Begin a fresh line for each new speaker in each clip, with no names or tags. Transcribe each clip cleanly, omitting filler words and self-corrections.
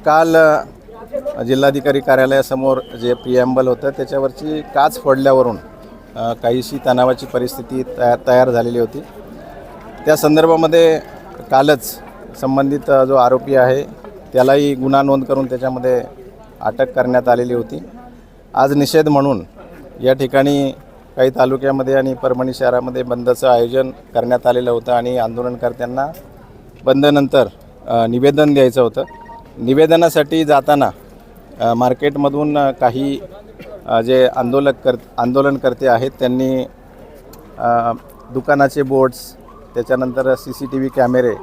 काल जिल्हाधिकारी कार्यालयासमोर जे प्रिॲम्बल होतं त्याच्यावरची काच फोडल्यावरून काहीशी तणावाची परिस्थिती तयार झालेली होती। त्या संदर्भामध्ये कालच संबंधित जो आरोपी आहे त्यालाही गुन्हा नोंद करून त्याच्यामध्ये अटक करण्यात आलेली होती। आज निषेध म्हणून या ठिकाणी काही तालुक्यामध्ये आणि परभणी शहरामध्ये बंदचं आयोजन करण्यात आलेलं होतं आणि आंदोलनकर्त्यांना बंदनंतर निवेदन द्यायचं होतं। निवेदनासाठी जाताना मार्केटमधून काही जे आंदोलनकर्ते आहेत त्यांनी दुकानाचे बोर्ड्स त्याच्यानंतर CCTV कॅमेरे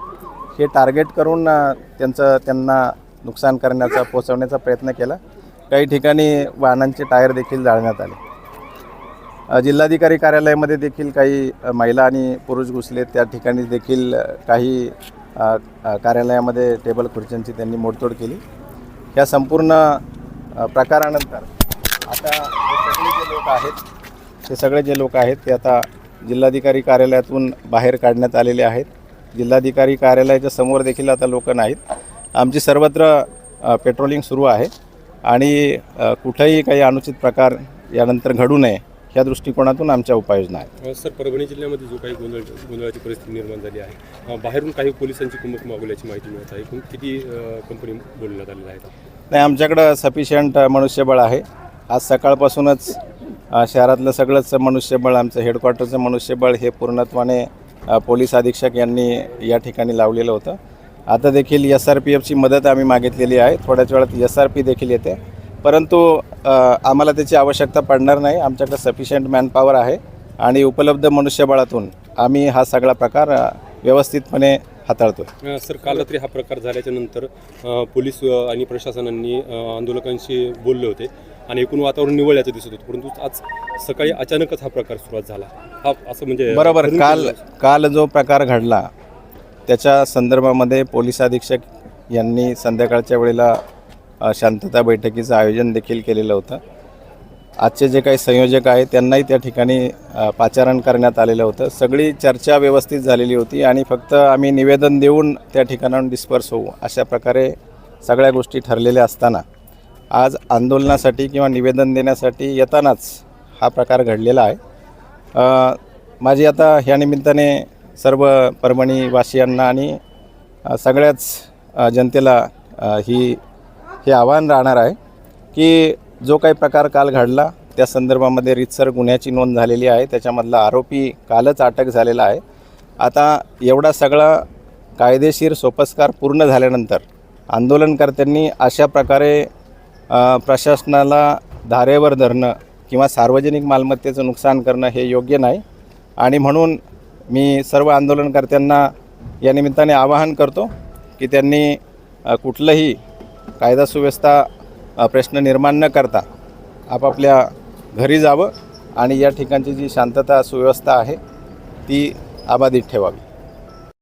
हे टार्गेट करून त्यांना नुकसान करण्याचा पोचवण्याचा प्रयत्न केला। काही ठिकाणी वाहनांचे टायर देखील जाळण्यात आले। जिल्हाधिकारी कार्यालयामध्ये देखील काही महिला आणि पुरुष घुसले। त्या ठिकाणी देखील काही कार्यालयामध्ये टेबल खुर्च्यांची त्यांनी मोडतोड केली। या संपूर्ण प्रकारानंतर आता सगळे जे लोक आहेत ते आता जिल्हाधिकारी कार्यालयातून बाहेर काढण्यात आलेले आहेत। जिल्हाधिकारी कार्यालयाच्या समोर देखील आता लोक नाहीत। आमची सर्वत्र पेट्रोलिंग सुरू आहे आणि कुठेही काही अनुचित प्रकार यानंतर घडू नये या दृष्टिकोनातून आमच्या उपाययोजना आहेत।
सर, परभणी जिल्ह्यामध्ये जो काही गोंधळाची परिस्थिती निर्माण झाली आहे, बाहेरून काही पोलिसांची कुमक मागवल्याची माहिती मिळत आहे। किती कंपनी बोलण्यात आलेल्या आहेत?
नाही, आमच्याकडं सफिशियंट मनुष्यबळ आहे। आज सकाळपासूनच शहरातलं सगळंच मनुष्यबळ, आमचं हेडक्वार्टरचं मनुष्यबळ हे पूर्णत्वाने पोलीस अधीक्षक यांनी या ठिकाणी लावलेलं होतं। आता देखील SRPFची मदत आम्ही मागितलेली आहे। थोड्याच वेळात SRP देखील येते, परंतु आम्हाला त्याची आवश्यकता पडणार नाही। आमच्याकडे सफिशियंट मॅनपॉवर आहे आणि उपलब्ध मनुष्यबळातून आम्ही हा सगळा प्रकार व्यवस्थितपणे हाताळतो।
सर, काल रात्री हा प्रकार झाल्याच्या नंतर पोलीस आणि प्रशासनाने आंदोलकांशी बोलले होते आणि एकूण वातावरण निवळल्याचं दिसत होतं, परंतु आज सकाळी अचानकच हा प्रकार सुरुवात झाला। हा असं म्हणजे
बरोबर, काल जो प्रकार घडला त्याच्या संदर्भामध्ये पोलीस अधीक्षक यांनी संध्याकाळच्या वेळेला शांतता बैठकीचं आयोजन देखील केलेलं होतं। आजचे जे काही संयोजक आहेत त्यांनाही त्या ठिकाणी पाचारण करण्यात आलेलं होतं। सगळी चर्चा व्यवस्थित झालेली होती आणि फक्त आम्ही निवेदन देऊन त्या ठिकाणाहून डिस्पर्स होऊ अशा प्रकारे सगळ्या गोष्टी ठरलेल्या असताना आज आंदोलनासाठी किंवा निवेदन देण्यासाठी येतानाच हा प्रकार घडलेला आहे। माझी आता ह्या निमित्ताने सर्व परभणीवासियांना आणि सगळ्याच जनतेला हे आव्हान राहणार आहे की जो काही प्रकार काल घडला त्या संदर्भामध्ये रीतसर गुन्ह्याची नोंद झालेली आहे। त्याच्यामधला आरोपी कालच अटक झालेला आहे। आता एवढा सगळा कायदेशीर सोपस्कार पूर्ण झाल्यानंतर आंदोलनकर्त्यांनी अशा प्रकारे प्रशासनाला धारेवर धरणं किंवा सार्वजनिक मालमत्तेचं नुकसान करणं हे योग्य नाही आणि म्हणून मी सर्व आंदोलनकर्त्यांना या निमित्ताने आवाहन करतो की त्यांनी कुठलंही कायदा सुव्यवस्था प्रश्न निर्माण न करता आपापल्या घरी जावं आणि या ठिकाणची जी शांतता सुव्यवस्था आहे ती अबाधित ठेवावी।